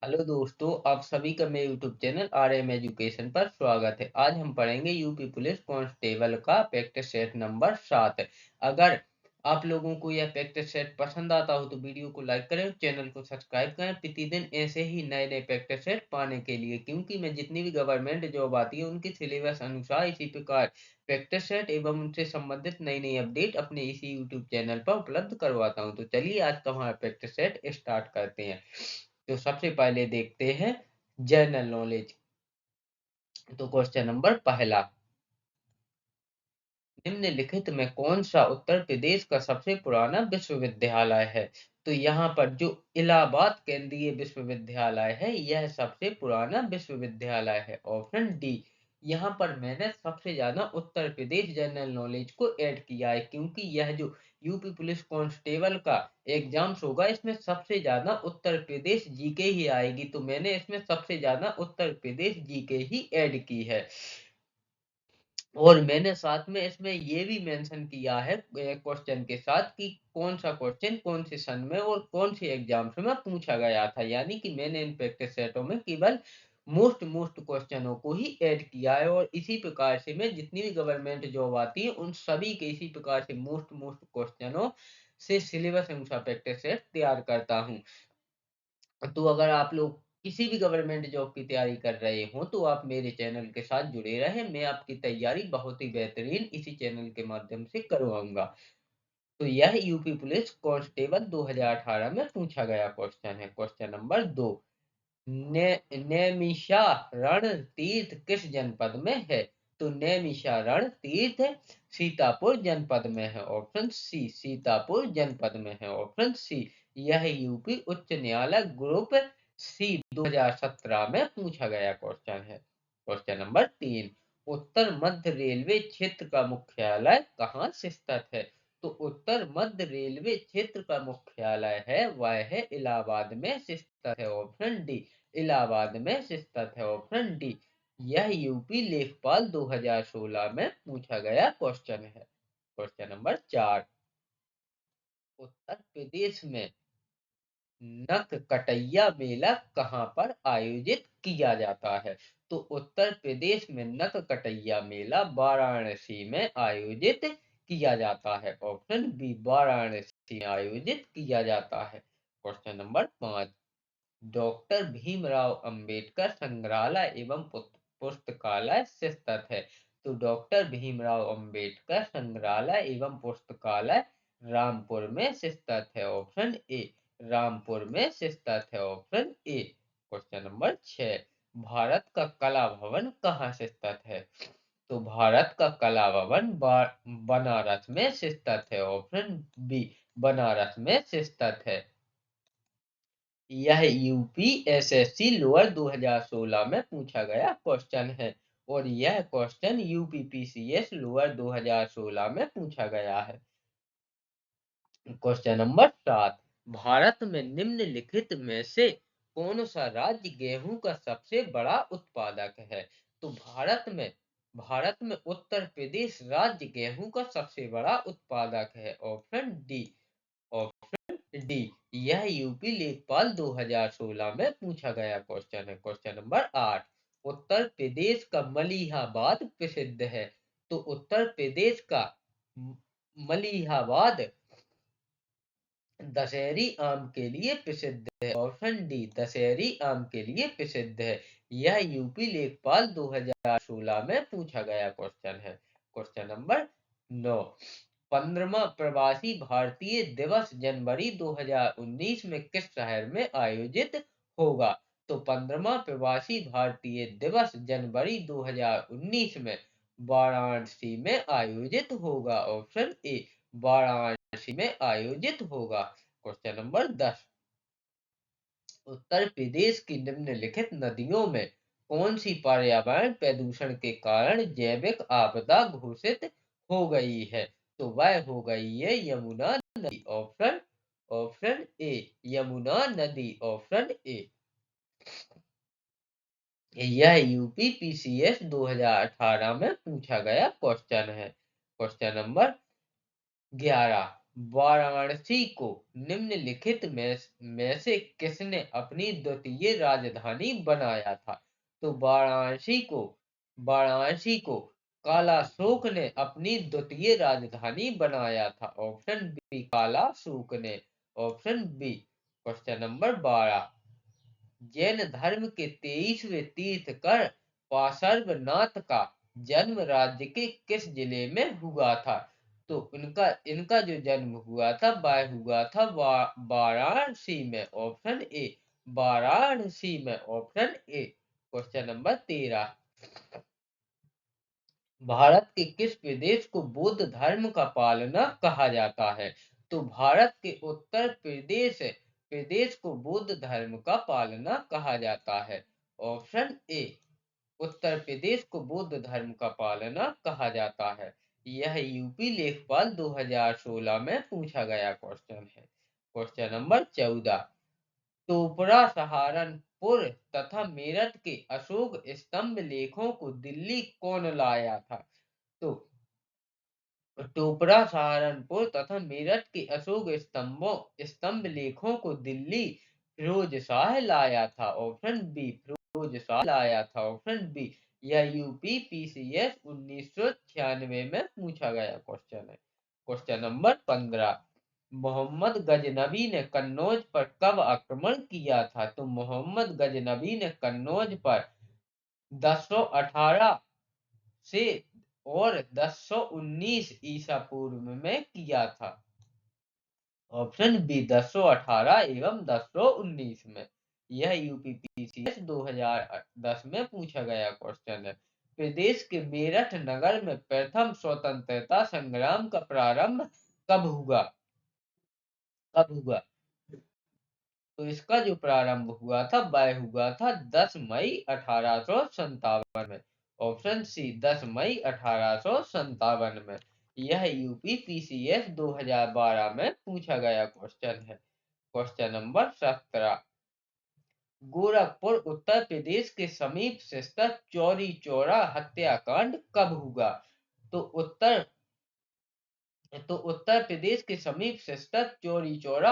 Hello दोस्तों, आप सभी का मेरे यूट्यूब चैनल RM एजुकेशन पर स्वागत है। आज हम पढ़ेंगे यूपी पुलिस कांस्टेबल का प्रैक्टिस सेट नंबर 7। अगर आप लोगों को यह प्रैक्टिस सेट पसंद आता हो तो वीडियो को लाइक करें, चैनल को सब्सक्राइब करें प्रतिदिन ऐसे ही नए नए प्रैक्टिस सेट पाने के लिए, क्योंकि मैं जितनी भी गवर्नमेंट जॉब आती है उनके सिलेबस अनुसार इसी प्रकार प्रैक्टिस सेट एवं उनसे संबंधित नई नई अपडेट अपने इसी यूट्यूब चैनल पर उपलब्ध करवाता हूँ। तो चलिए आज का हमारा प्रैक्टिस सेट स्टार्ट करते हैं। तो सबसे पहले देखते हैं जनरल नॉलेज। तो क्वेश्चन नंबर पहला, निम्नलिखित में कौन सा उत्तर प्रदेश का सबसे पुराना विश्वविद्यालय है? तो यहाँ पर जो इलाहाबाद केंद्रीय विश्वविद्यालय है यह सबसे पुराना विश्वविद्यालय है, ऑप्शन डी। यहाँ पर मैंने सबसे ज्यादा उत्तर प्रदेश जनरल नॉलेज को ऐड किया है, क्योंकि यह जो यूपी पुलिस कांस्टेबल का एग्जाम्स होगा इसमें सबसे ज्यादा उत्तर प्रदेश जीके ही आएगी, तो मैंने इसमें सबसे ज्यादा उत्तर प्रदेश जीके ही ऐड की है। और मैंने साथ में इसमें ये भी मेंशन किया है क्वेश्चन के साथ कि कौन सा क्वेश्चन कौन से सन में और कौन से एग्जाम्स में पूछा गया था, यानी कि मैंने इन प्रैक्टिस सेटों में केवल मोस्ट क्वेश्चनों को ही ऐड किया है। और इसी प्रकार से मैं जितनी भी गवर्नमेंट जॉब आती है उन सभी के इसी प्रकार से मोस्ट क्वेश्चनों से सिलेबस अनुसार प्रैक्टिस सेट तैयार करता हूँ। तो अगर आप लोग किसी भी गवर्नमेंट जॉब की तैयारी कर रहे हो तो आप मेरे चैनल के साथ जुड़े रहें, मैं आपकी तैयारी बहुत ही बेहतरीन इसी चैनल के माध्यम से करवाऊंगा। तो यह यूपी पुलिस कांस्टेबल 2018 में पूछा गया क्वेश्चन है। क्वेश्चन नंबर 2, नैमिषारण तीर्थ किस जनपद में है? तो नैमिषारण तीर्थ सीतापुर जनपद में है, ऑप्शन सी। सीतापुर जनपद में है, ऑप्शन सी। यह यूपी उच्च न्यायालय ग्रुप सी 2017 में पूछा गया क्वेश्चन है। क्वेश्चन नंबर 3, उत्तर मध्य रेलवे क्षेत्र का मुख्यालय कहाँ से स्थित है? तो उत्तर मध्य रेलवे क्षेत्र का मुख्यालय है वह है इलाहाबाद में स्थित है, ऑप्शन डी। इलाहाबाद में स्थित है, ऑप्शन डी। यह यूपी लेखपाल 2016 में पूछा गया क्वेश्चन है। क्वेश्चन नंबर 4, उत्तर प्रदेश में नखकटैया मेला कहाँ पर आयोजित किया जाता है? तो उत्तर प्रदेश में नखकटैया मेला वाराणसी में आयोजित किया जाता है, ऑप्शन बी। वाराणसी में आयोजित किया जाता है। Question number 5, doctor Bhimrao Ambedkar संग्रहालय एवं पुस्तकालय से स्थित है? तो डॉक्टर भीमराव अंबेडकर संग्रहालय एवं पुस्तकालय रामपुर में स्थित है, ऑप्शन ए। रामपुर में स्थित है, option A. Question number 6, Bharat का कला भवन कहाँ से स्थित है? तो भारत का कला भवन बनारस में स्थित है, ऑप्शन बी। बनारस में स्थित है। यह यूपी एसएससी लोअर 2016 में पूछा गया क्वेश्चन है और यह क्वेश्चन यूपी पीसीएस लोअर 2016 में पूछा गया है। क्वेश्चन नंबर 7, भारत में निम्नलिखित में से कौन सा राज्य गेहूं का सबसे बड़ा उत्पादक है? तो भारत में उत्तर प्रदेश राज्य गेहूं का सबसे बड़ा उत्पादक है, ऑप्शन डी। डी, यह यूपी लेखपाल 2016 में पूछा गया क्वेश्चन है। क्वेश्चन नंबर 8, उत्तर प्रदेश का मलिहाबाद प्रसिद्ध है? तो उत्तर प्रदेश का मलिहाबाद दशहरी आम के लिए प्रसिद्ध है, ऑप्शन डी। दशहरी आम के लिए प्रसिद्ध है। यह यूपी लेखपाल 2016 में पूछा गया क्वेश्चन है। क्वेश्चन नंबर 9, 15वां प्रवासी भारतीय दिवस जनवरी 2019 में किस शहर में आयोजित होगा? तो 15वां प्रवासी भारतीय दिवस जनवरी 2019 में वाराणसी में आयोजित होगा, ऑप्शन ए। वाराणसी में आयोजित होगा। क्वेश्चन नंबर 10, उत्तर प्रदेश की निम्नलिखित नदियों में कौन सी पर्यावरण प्रदूषण के कारण जैविक आपदा घोषित हो गई है? तो वह हो गई है यमुना नदी, ऑप्शन ऑप्शन ए। यमुना नदी, ऑप्शन ए। यह यूपी पीसीएस 2018 में पूछा गया क्वेश्चन है। क्वेश्चन नंबर 11, वाराणसी को निम्नलिखित में से किसने अपनी द्वितीय राजधानी बनाया था? तो वाराणसी को कालाशोक ने अपनी द्वितीय राजधानी बनाया था। ऑप्शन बी कालाशोक ने। Option B. Question number 12। Jain धर्म के 23वें तीर्थकर पार्श्वनाथ का जन्म राज्य के किस जिले में हुआ था? तो इनका इनका जो जन्म हुआ था वह हुआ था वाराणसी में। ऑप्शन ए वाराणसी में। Option A. Question number 13। Bharat के किस प्रदेश को बौद्ध धर्म का पालना कहा जाता है? तो भारत के उत्तर प्रदेश को बौद्ध धर्म का पालना कहा जाता है। ऑप्शन ए उत्तर प्रदेश को बौद्ध धर्म का पालना कहा जाता है। यह यूपी लेखपाल 2016 में पूछा गया क्वेश्चन है। Question number 14। टोपरा सहारनपुर तथा मेरठ के अशोक स्तंभ लेखों को दिल्ली कौन लाया था? तो टोपरा सहारनपुर तथा मेरठ के अशोक स्तंभ लेखों को दिल्ली फिरोज शाह लाया था। ऑप्शन बी फिरोज शाह लाया था। Option B. यह यूपी पीसीएस 1996 में पूछा गया क्वेश्चन है। Question number 15। मोहम्मद गजनबी ने कन्नौज पर कब आक्रमण किया था? तो मोहम्मद गजनबी ने कन्नौज पर 1018 से और 1019 ईसा पूर्व में किया था। ऑप्शन बी 1018 एवं 1019 में। यह यूपीपीसीएस 2010 में पूछा गया क्वेश्चन है। प्रदेश के मेरठ नगर में प्रथम स्वतंत्रता संग्राम का प्रारंभ कब हुआ? कब हुआ? तो इसका जो प्रारंभ हुआ था वह हुआ था 10 मई 1857 में। ऑप्शन सी 10 मई 1857 में। यह यूपी पीसीएस 2012 में पूछा गया क्वेश्चन है। Question number 17। गोरखपुर उत्तर प्रदेश के समीप स्थित चौरी चौरा हत्याकांड कब हुआ? तो उत्तर प्रदेश के समीप स्थित चौरी चौरा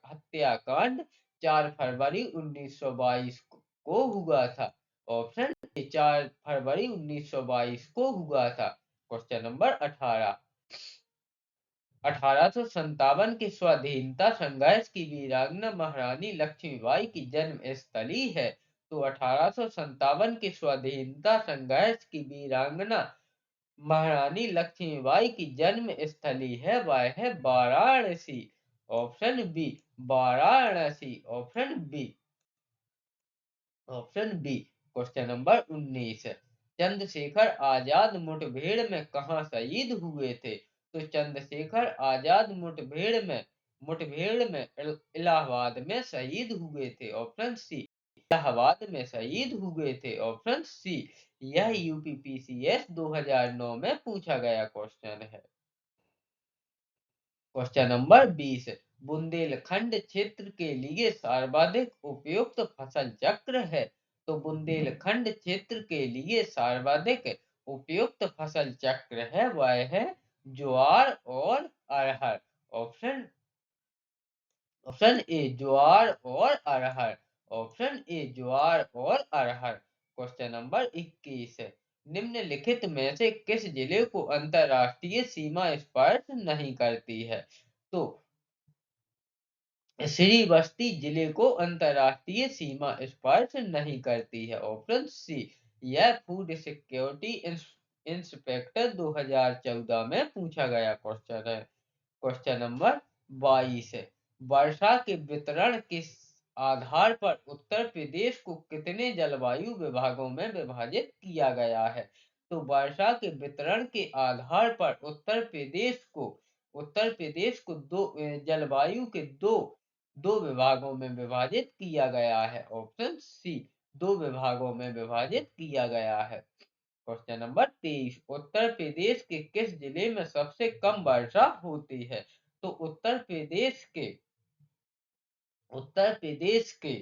हत्याकांड 4 फरवरी 1922 को हुआ था। ऑप्शन ए 4 फरवरी 1922 को हुआ था। Question number 18। 1857 के स्वाधीनता संघर्ष की वीरांगना महारानी लक्ष्मीबाई की जन्म स्थली है। तो 1857 के स्वाधीनता संघर्ष की वीरांगना महारानी लक्ष्मीबाई की जन्म स्थली है वह है Varanasi. Option B Varanasi. Option B. Option B. Question number 19। Chandrashekhar Azad मुठभेड़ में कहाँ शहीद हुए थे? तो चंद्रशेखर आजाद मुठभेड़ में इलाहाबाद में शहीद हुए थे। ऑप्शन सी इलाहाबाद में शहीद हुए थे। Option C. यह यूपीपीसीएस 2009 में पूछा गया क्वेश्चन है। Question number 20। बुंदेलखंड क्षेत्र के लिए सर्वाधिक उपयुक्त फसल चक्र है। तो बुंदेलखंड क्षेत्र के लिए सर्वाधिक उपयुक्त फसल चक्र है वह है ज्वार और अरहर। ऑप्शन ऑप्शन ए ज्वार और अरहर। ऑप्शन ए ज्वार और अरहर। Question number 21। निम्नलिखित में से किस जिले को अंतरराष्ट्रीय सीमा स्पर्श नहीं करती है? तो श्रीवस्ती जिले को अंतरराष्ट्रीय सीमा स्पर्श नहीं करती है। Option C. यह फूड सिक्योरिटी इंस्पेक्टर 2014 में पूछा गया क्वेश्चन है। Question number 22। वर्षा के वितरण के आधार पर उत्तर प्रदेश को कितने जलवायु विभागों में विभाजित किया गया है? तो वर्षा के वितरण के आधार पर उत्तर प्रदेश को जलवायु के दो विभागों में विभाजित किया गया है। ऑप्शन सी 2 विभागों में विभाजित किया गया है। Question number 23। उत्तर प्रदेश के किस जिले में सबसे कम वर्षा होती है? तो उत्तर प्रदेश के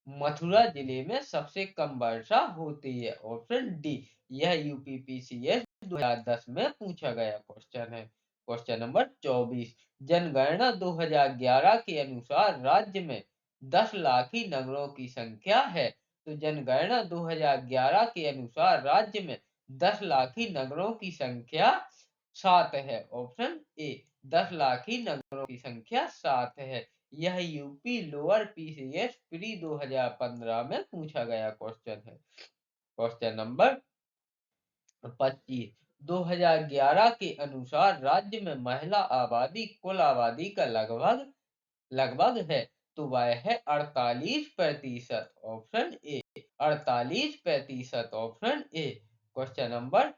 मथुरा जिले में सबसे कम वर्षा होती है। Option D. यह यूपीपीसीएस 2010 में पूछा गया क्वेश्चन है। क्वेश्चन नंबर 24, जनगणना 2011 के अनुसार राज्य में 10 लाखी नगरों की संख्या है। तो जनगणना 2011 के अनुसार राज्य में 10 लाखी नगरों की संख्या 7 है। ऑप्शन ए, 10 लाखी नगरों की संख्या 7 है। यह यूपी लोअर पीसीएस प्री 2015 में पूछा गया क्वेश्चन है। क्वेश्चन नंबर 25, 2011 के अनुसार राज्य में महिला आबादी कुल आबादी का लगभग लगभग है। तो वह है 48%। Option A, 48%। Option A. Question number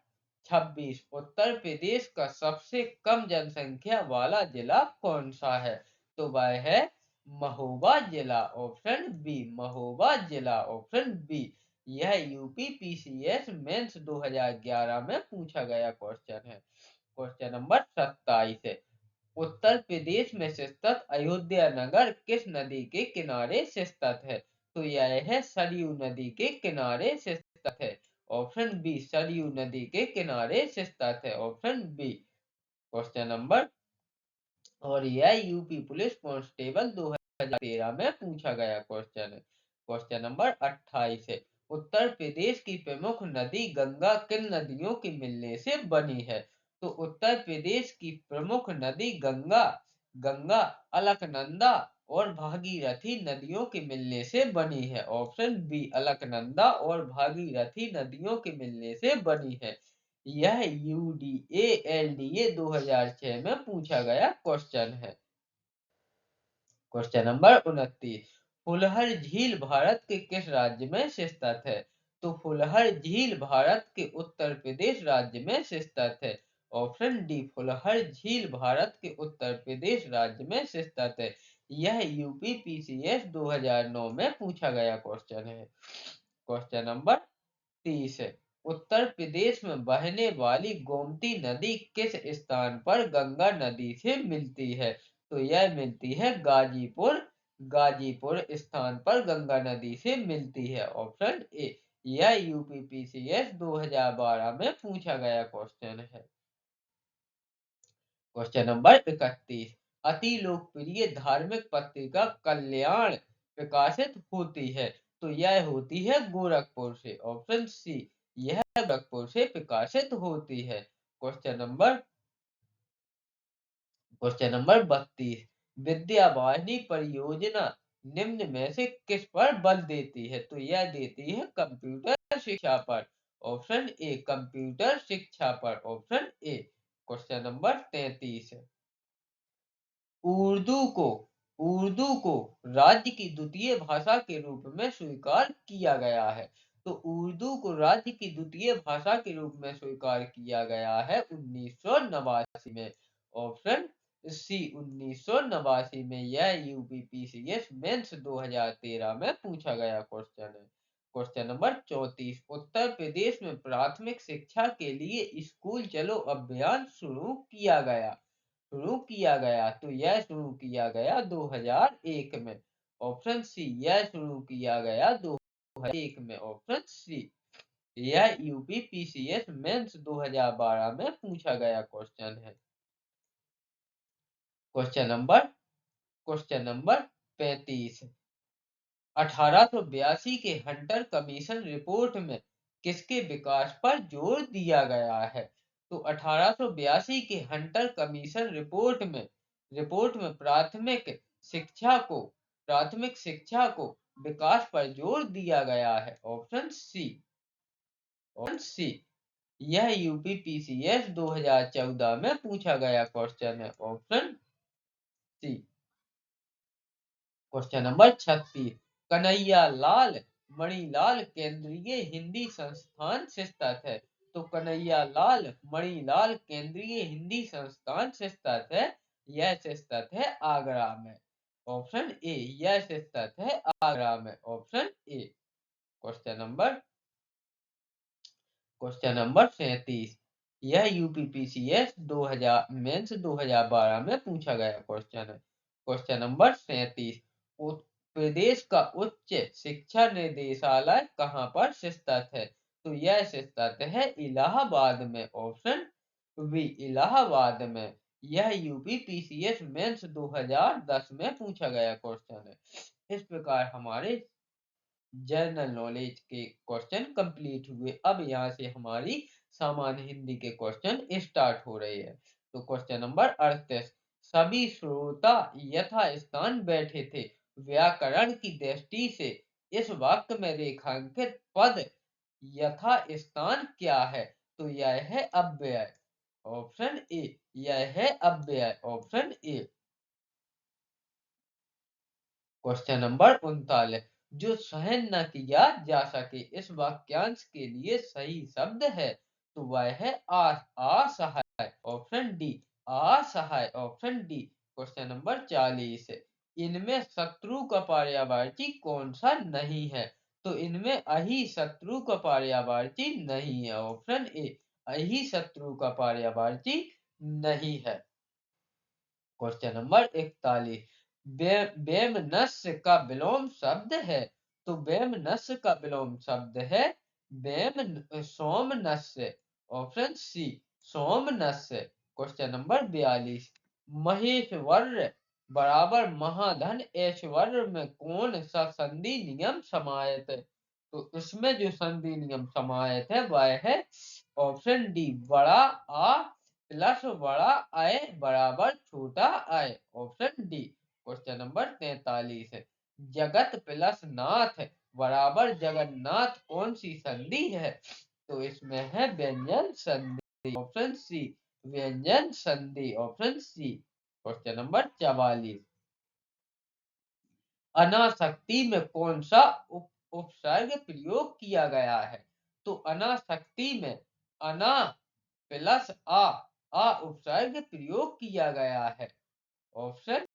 26, Uttar Pradesh का सबसे कम जनसंख्या वाला जिला कौन सा है? तो वह है महोबा जिला। ऑप्शन बी, महोबा जिला। Option B. यह यूपी पीसीएस मेंस 2011 में पूछा गया क्वेश्चन है। क्वेश्चन नंबर 27 है, उत्तर प्रदेश में स्थित अयोध्या नगर किस नदी के किनारे स्थित है? तो यह है सरयू नदी के किनारे स्थित है। ऑप्शन बी, सरयू नदी के किनारे स्थित है। Option B. क्वेश्चन नंबर, और यह यूपी पुलिस कांस्टेबल 2013 में पूछा गया क्वेश्चन है। क्वेश्चन नंबर 28 है, उत्तर प्रदेश की प्रमुख नदी गंगा किन नदियों के मिलने से बनी है? तो उत्तर प्रदेश की प्रमुख नदी गंगा गंगा अलकनंदा और भागीरथी नदियों के मिलने से बनी है। ऑप्शन बी, अलकनंदा और भागीरथी नदियों के मिलने से बनी है। यह यूडीए एलडीए 2006 में पूछा गया क्वेश्चन है। क्वेश्चन नंबर 29, फुलहर झील भारत के किस राज्य में स्थित है? तो फुलहर झील भारत के उत्तर प्रदेश राज्य में स्थित है। ऑप्शन डी, फुलहर झील भारत के उत्तर प्रदेश राज्य में स्थित है। यह यूपी पीसीएस 2009 में पूछा गया क्वेश्चन है। क्वेश्चन नंबर 30 है, उत्तर प्रदेश में बहने वाली गोमती नदी किस स्थान पर गंगा नदी से मिलती है? तो यह मिलती है गाजीपुर गाजीपुर स्थान पर गंगा नदी से मिलती है। Option A. यह यूपीपीसीएस 2012 में पूछा गया क्वेश्चन है। क्वेश्चन नंबर 31, अति लोकप्रिय धार्मिक पत्रिका कल्याण प्रकाशित होती है। तो यह होती है गोरखपुर से। ऑप्शन सी, यह गोरखपुर से प्रकाशित होती है। क्वेश्चन नंबर 32, विद्या वाहिनी परियोजना निम्न में से किस पर बल देती है? तो यह देती है कंप्यूटर शिक्षा पर। ऑप्शन ए, कंप्यूटर शिक्षा पर। Option A. क्वेश्चन नंबर 33 है, उर्दू को उर्दू को राज्य की द्वितीय भाषा के रूप में स्वीकार किया गया है। तो उर्दू को राज्य की द्वितीय भाषा के रूप में स्वीकार किया गया है 1989 में। ऑप्शन सी, 1989 में। यह यूपीपीसीएस मेंस 2013 में पूछा गया क्वेश्चन है। क्वेश्चन नंबर 34, उत्तर प्रदेश में प्राथमिक शिक्षा के लिए स्कूल चलो अभियान शुरू किया गया। तो यह शुरू किया गया 2001 में। ऑप्शन सी, यह शुरू किया गया 2001 में। Option C. यह यूपी पीसीएस मेंस 2012 में पूछा गया क्वेश्चन है। क्वेश्चन नंबर 35, 1882 के हंटर कमीशन रिपोर्ट में किसके विकास पर जोर दिया गया है? तो 1882 के हंटर कमीशन रिपोर्ट में प्राथमिक शिक्षा को विकास पर जोर दिया गया है। Option C. यह यूपी पीसीएस 2014 में पूछा गया क्वेश्चन है। Option C. Question number 36, Kanhaiyalal Manilal Kendriya Hindi संस्थान स्थित है। तो कन्हैयालाल मणिलाल केंद्रीय हिंदी संस्थान स्थित है। यह स्थित है आगरा में। ऑप्शन ए, यह स्थित है आगरा में। Option A. क्वेश्चन नंबर 37, यह यूपीपीसीएस 2000 मेंस 2012 में पूछा गया क्वेश्चन है। क्वेश्चन नंबर 37, प्रदेश का उच्च शिक्षा निदेशालय कहाँ पर स्थित है? तो यह स्थित है इलाहाबाद में। ऑप्शन बी, इलाहाबाद में। यह यूपीपीसीएस मेंस 2010 में पूछा गया क्वेश्चन है। इस प्रकार हमारे जनरल नॉलेज के क्वेश्चन कंप्लीट हुए। अब यहाँ से हमारी सामान्य हिंदी के क्वेश्चन स्टार्ट हो रहे हैं। तो क्वेश्चन नंबर 38, सभी श्रोता यथास्थान बैठे थे। व्याकरण की दृष्टि से इस वाक्य में रेखांकित पद यथास्थान क्या है? तो यह है अव्यय, ऑप्शन ए। यह है अव्यय, ऑप्शन ए। क्वेश्चन नंबर 39, जो सहन न किया जा सके इस वाक्यांश के लिए सही शब्द है? तो वह है असहाय, ऑप्शन डी। असहाय, ऑप्शन डी। क्वेश्चन नंबर 40, इनमें शत्रु का पर्यायवाची कौन सा नहीं है? तो इनमें अहि शत्रु का पर्यायवाची नहीं है, ऑप्शन ए। अहि शत्रु का पर्यायवाची नहीं है। क्वेश्चन नंबर 41, बेमनस्य का विलोम शब्द है? तो बेमनस्य का विलोम शब्द है सोमनस्य, ऑप्शन सी। सोमनस्य। क्वेश्चन नंबर 42, महेश्वर्य बराबर महाधन ऐश्वर्य में कौन सा संधि नियम समाहित है? तो इसमें जो संधि नियम समाहित है वह है ऑप्शन डी, बड़ा आ प्लस बड़ा आय बराबर छोटा आय, ऑप्शन डी। क्वेश्चन नंबर 43 है, जगत प्लस नाथ बराबर जगन्नाथ कौन सी संधि है? तो इसमें है व्यंजन संधि, ऑप्शन सी। व्यंजन संधि, ऑप्शन सी। क्वेश्चन नंबर 44, अनासक्ति में कौन सा उपसर्ग प्रयोग किया गया है? तो अनासक्ति में अना प्लस आ उपसर्ग प्रयोग किया गया है, ऑप्शन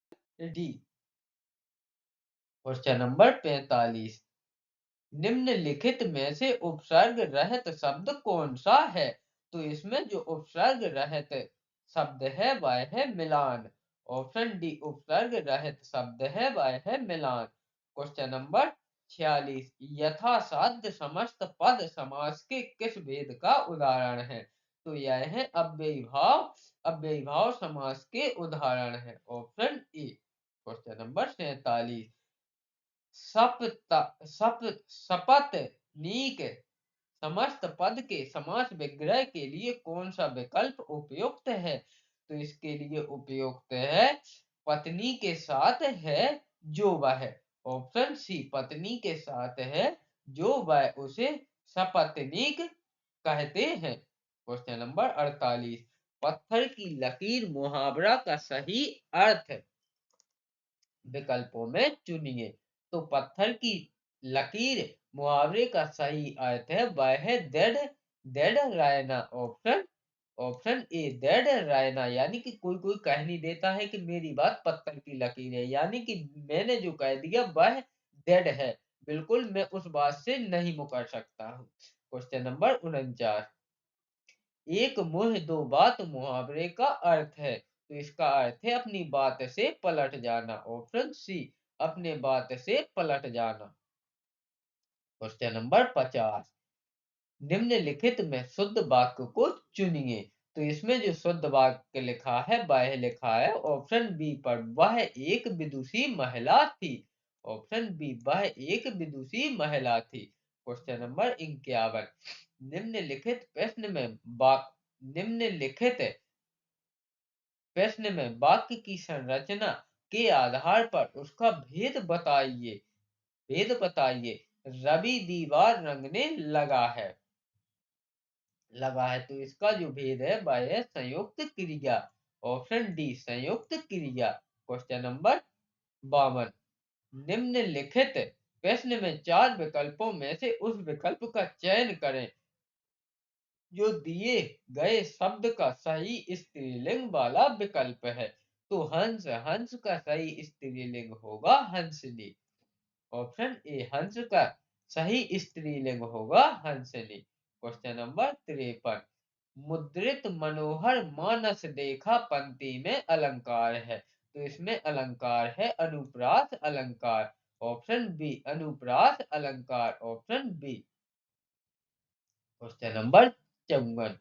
डी। क्वेश्चन नंबर 45, निम्नलिखित में से उपसर्ग रहित शब्द कौन सा है? तो इसमें जो उपसर्ग रहित शब्द है वह है मिलान, ऑप्शन डी। उपसर्ग रहित शब्द है वह है मिलान। क्वेश्चन नंबर 46, यथासाध्य समस्त पद समास के किस भेद का उदाहरण है? तो यह है अव्ययी भाव, अव्ययी भाव समास के उदाहरण है, ऑप्शन ए। क्वेश्चन नंबर 47, शपथ नीक समस्त पद के समास विग्रह के लिए कौन सा विकल्प उपयुक्त है? तो इसके लिए उपयुक्त है पत्नी के साथ है जो वह, ऑप्शन सी। पत्नी के साथ है जो वह उसे सपत्नीक कहते हैं। क्वेश्चन नंबर 48, पत्थर की लकीर मुहावरा का सही अर्थ विकल्पों में चुनिए। तो पत्थर की लकीर मुहावरे का सही अर्थ है वह है dead, dead Raina, option option A. Dead Raina यानी कि कोई कोई कह नहीं देता है कि मेरी बात पत्थर की लकीर है, यानी कि मैंने जो कह दिया वह डेड है, बिल्कुल मैं उस बात से नहीं मुकर सकता हूँ। क्वेश्चन नंबर 49, एक मुंह दो बात मुहावरे का अर्थ है? तो इसका अर्थ है अपनी बात से पलट जाना, ऑप्शन सी। अपने बात से पलट जाना। क्वेश्चन नंबर 50, निम्नलिखित में शुद्ध वाक्य को चुनिए। तो इसमें जो शुद्ध वाक्य लिखा है वह लिखा है ऑप्शन बी पर, वह एक विदुषी महिला थी, ऑप्शन बी। वह एक विदुषी महिला थी। क्वेश्चन नंबर 51, निम्नलिखित प्रश्न में निम्नलिखित प्रश्न में वाक्य की संरचना के आधार पर उसका भेद बताइए। रवि दीवार रंगने लगा है तो इसका जो भेद है वह है संयुक्त क्रिया, ऑप्शन डी। संयुक्त क्रिया। क्वेश्चन नंबर 52, निम्नलिखित प्रश्न में चार विकल्पों में से उस विकल्प का चयन करें जो दिए गए शब्द का सही स्त्रीलिंग वाला विकल्प है। तो हंस, हंस का सही स्त्रीलिंग होगा हंसनी, ऑप्शन ए। हंस का सही स्त्रीलिंग होगा हंसनी। क्वेश्चन नंबर 53, मुद्रित मनोहर मानस देखा पंक्ति में अलंकार है? तो इसमें अलंकार है अनुप्रास अलंकार, ऑप्शन बी। अनुप्रास अलंकार, ऑप्शन बी। क्वेश्चन नंबर 54,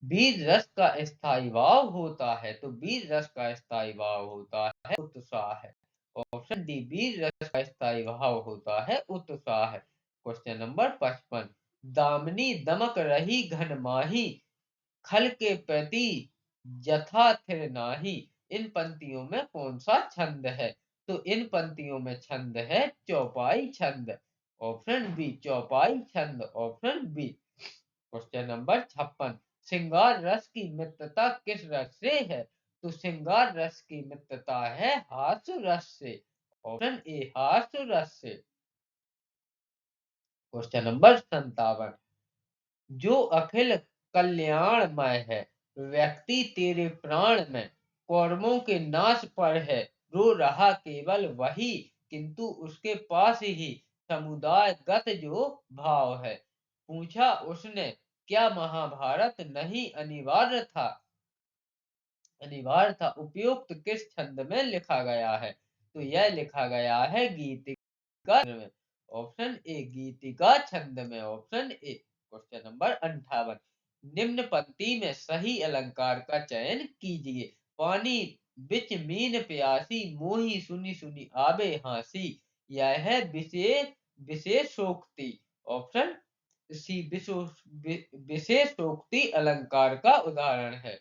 बीज रस का स्थायी भाव होता है, तो बीज रस का स्थायी भाव होता है उत्साह। ऑप्शन डी, बीज रस का स्थायी भाव होता है उत्साह। क्वेश्चन नंबर 55, दामिनी दमक रही घन माही, खल के प्रति जथा थिर नाही। इन पंक्तियों में कौन सा छंद है? तो इन पंक्तियों में छंद है चौपाई छंद। ऑप्शन बी, चौपाई छंद, ऑप्शन बी। क्वेश्चन नंबर 56, श्रृंगार रस की मित्रता किस रस से है? तो श्रृंगार रस की मित्रता है हास्य रस से। ऑप्शन ए, हास्य रस से। क्वेश्चन नंबर 57, जो अखिल कल्याणमय है, व्यक्ति तेरे प्राण में, कौरवों के नाश पर है, रो रहा केवल वही, किंतु उसके पास ही समुदायगत जो भाव है। पूछा उसने, क्या महाभारत नहीं अनिवार्य था, उपयुक्त किस छंद में लिखा गया है? तो यह लिखा गया है गीतिका छंद में। ऑप्शन ए, गीतिका छंद में, ऑप्शन ए। क्वेश्चन नंबर 58, निम्न पंक्ति में सही अलंकार का चयन कीजिए। पानी बिच मीन प्यासी, मोही सुनी सुनी आबे हासी। यह है विशेषोक्ति। ऑप्शन सी, विशेषोक्ति अलंकार का उदाहरण है।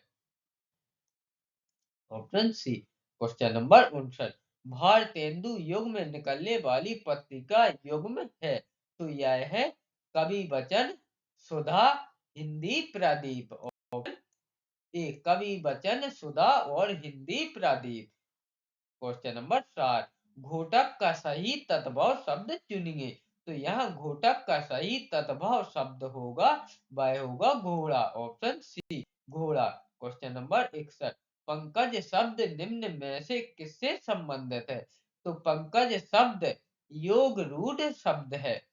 Option C. Question number 59, Bharatendu युग में निकलने वाली पत्रिका युग्म है, तो यह है कवि वचन, सुधा, हिंदी प्रदीप। ए, कवि वचन, सुधा और हिंदी प्रदीप। क्वेश्चन नंबर 60, घोटक का सही तत्भव शब्द चुनिए। तो यहाँ घोटक का सही तत्भव शब्द होगा, वह होगा घोड़ा। ऑप्शन सी, घोड़ा। क्वेश्चन नंबर 61, पंकज शब्द निम्न में से किससे संबंधित है? तो पंकज शब्द योग रूढ़ शब्द है।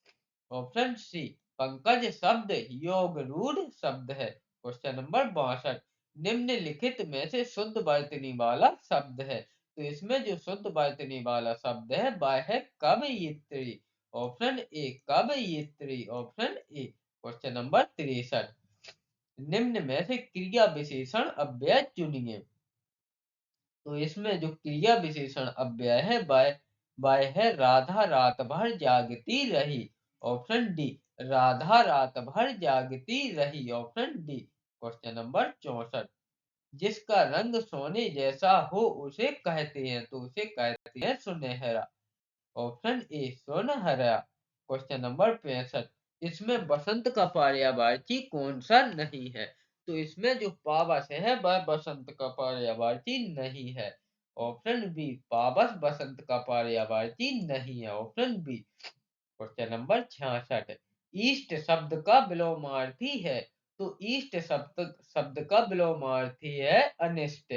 ऑप्शन सी, पंकज शब्द योग रूढ़ शब्द है। क्वेश्चन नंबर 62, निम्नलिखित में से शुद्ध वर्तनी वाला शब्द है। तो इसमें जो शुद्ध वर्तनी वाला शब्द है वह है कवयित्री। ऑप्शन ए, कवयित्री, ऑप्शन ए। क्वेश्चन नंबर 63, निम्न में से क्रिया विशेषण अव्यय चुनिए। तो इसमें जो क्रिया विशेषण अव्यय है वह है राधा रात भर जागती रही। ऑप्शन डी, राधा रात भर जागती रही, ऑप्शन डी। क्वेश्चन नंबर 64, जिसका रंग सोने जैसा हो उसे कहते हैं, तो उसे कहते हैं सुनहरा। ऑप्शन ए, सुनहरा। क्वेश्चन नंबर 65, इसमें बसंत का पर्यायवाची कौन सा नहीं है? तो इसमें जो पावस है वह बसंत का पर्यायवाची नहीं है। ऑप्शन बी, पावस बसंत का पर्यायवाची नहीं है, ऑप्शन बी। क्वेश्चन नंबर 66, ईस्ट शब्द का विलोमार्थी है। तो ईस्ट शब्द का विलोमार्थी है अनिष्ट।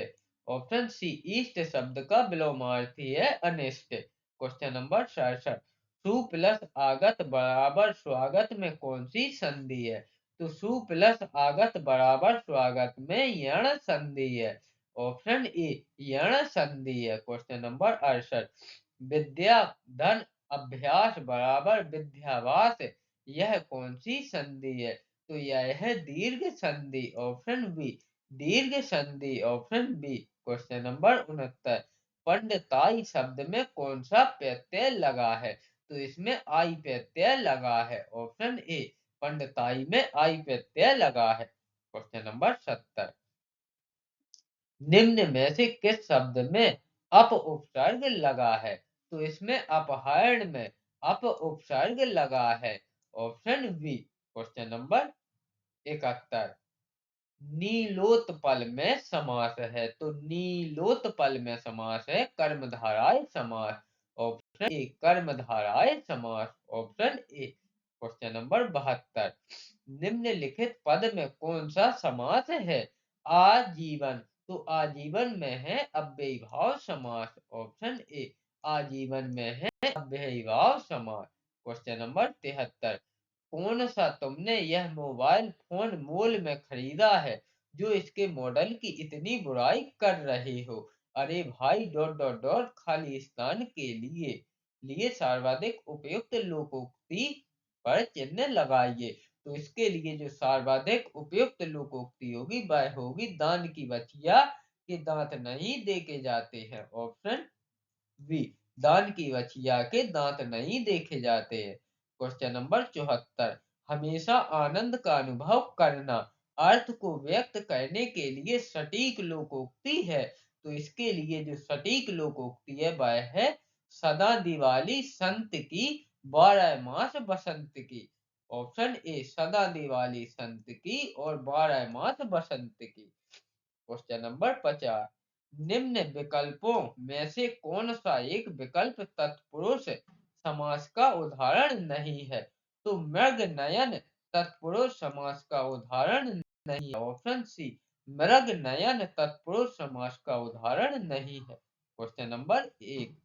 ऑप्शन सी, ईस्ट शब्द का विलोमार्थी है अनिष्ट। क्वेश्चन नंबर 67, सु प्लस आगत बराबर स्वागत में कौन सी संधि है? तो सु प्लस आगत बराबर स्वागत में यण संधि है। ऑप्शन ए, यण संधि है। क्वेश्चन नंबर 68, विद्या धन अभ्यास बराबर विद्यावास, यह कौन सी संधि है? तो यह है दीर्घ संधि। ऑप्शन बी, दीर्घ संधि, ऑप्शन बी। क्वेश्चन नंबर 69, पंडिताई शब्द में कौन सा प्रत्यय लगा है? तो इसमें आई प्रत्यय लगा है। ऑप्शन ए, पंडिताई में आई प्रत्यय लगा है। क्वेश्चन नंबर 70, निम्न में से किस शब्द में अप उपसर्ग लगा है? तो इसमें अपहरण में अप उपसर्ग लगा है। Option B. क्वेश्चन नंबर 71, नीलोत्पल में समास है। तो नीलोत्पल में समास है कर्मधाराय समास। ऑप्शन ए, कर्मधाराय समास, ऑप्शन ए। क्वेश्चन नंबर 72, निम्नलिखित पद में कौन सा समास है? आजीवन। तो आजीवन में है अव्ययी भाव समास। ऑप्शन ए, आजीवन में है अव्ययी भाव समास। क्वेश्चन नंबर 73, कौन सा तुमने यह मोबाइल फोन मोल में खरीदा है जो इसके मॉडल की इतनी बुराई कर रहे हो? अरे भाई डॉट डॉट डॉट खाली स्थान के लिए लिए सर्वाधिक उपयुक्त लोकोक्ति पर चिन्ह लगाइए। तो इसके लिए जो सर्वाधिक उपयुक्त लोकोक्ति होगी वह होगी दान की बछिया के दांत नहीं देखे जाते हैं। ऑप्शन बी, दान की बछिया के दांत नहीं देखे जाते हैं। क्वेश्चन नंबर 74, हमेशा आनंद का अनुभव करना अर्थ को व्यक्त करने के लिए सटीक लोकोक्ति है। तो इसके लिए जो सटीक लोकोक्ति है वह है सदा दिवाली संत की 12 मास बसंत की। ऑप्शन ए, सदा दिवाली संत की और 12 मास बसंत की। क्वेश्चन नंबर 50, निम्न विकल्पों में से कौन सा एक विकल्प तत्पुरुष समास का उदाहरण नहीं है? तो मृग नयन तत्पुरुष समास का उदाहरण नहीं है। ऑप्शन सी, मृग नयन तत्पुरुष समास का उदाहरण नहीं है। क्वेश्चन नंबर 1,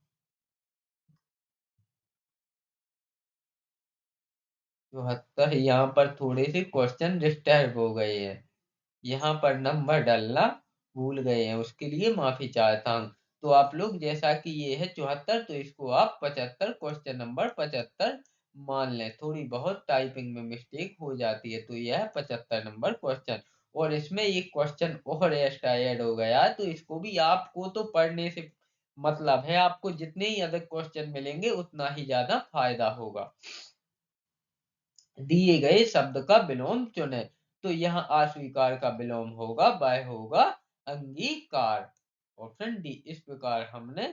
चौहत्तर, यहाँ पर थोड़े से क्वेश्चन डिस्टर्ब हो गए हैं। यहाँ पर नंबर डालना भूल गए हैं, उसके लिए माफी चाहता हूँ। तो आप लोग जैसा कि ये है 74, तो इसको आप 75, क्वेश्चन नंबर 75 मान लें। थोड़ी बहुत टाइपिंग में मिस्टेक हो जाती है, तो यह है 75 नंबर क्वेश्चन। और इसमें एक क्वेश्चन और एक्स्ट्रा ऐड हो गया है, तो इसको भी आपको तो पढ़ने से मतलब है, आपको जितने ही अधिक क्वेश्चन मिलेंगे उतना ही ज्यादा फायदा होगा। दिए गए शब्द का विलोम चुने। तो यहाँ अस्वीकार का विलोम होगा, वह होगा अंगीकार। Option D. इस प्रकार हमने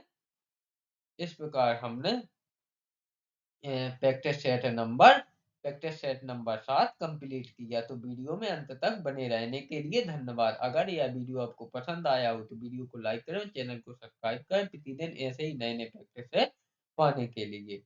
प्रैक्टिस सेट नंबर 7 कंप्लीट किया। तो वीडियो में अंत तक बने रहने के लिए धन्यवाद। अगर यह वीडियो आपको पसंद आया हो तो वीडियो को लाइक करें, चैनल को सब्सक्राइब करें प्रतिदिन ऐसे ही नए नए प्रैक्टिस सेट पाने के लिए।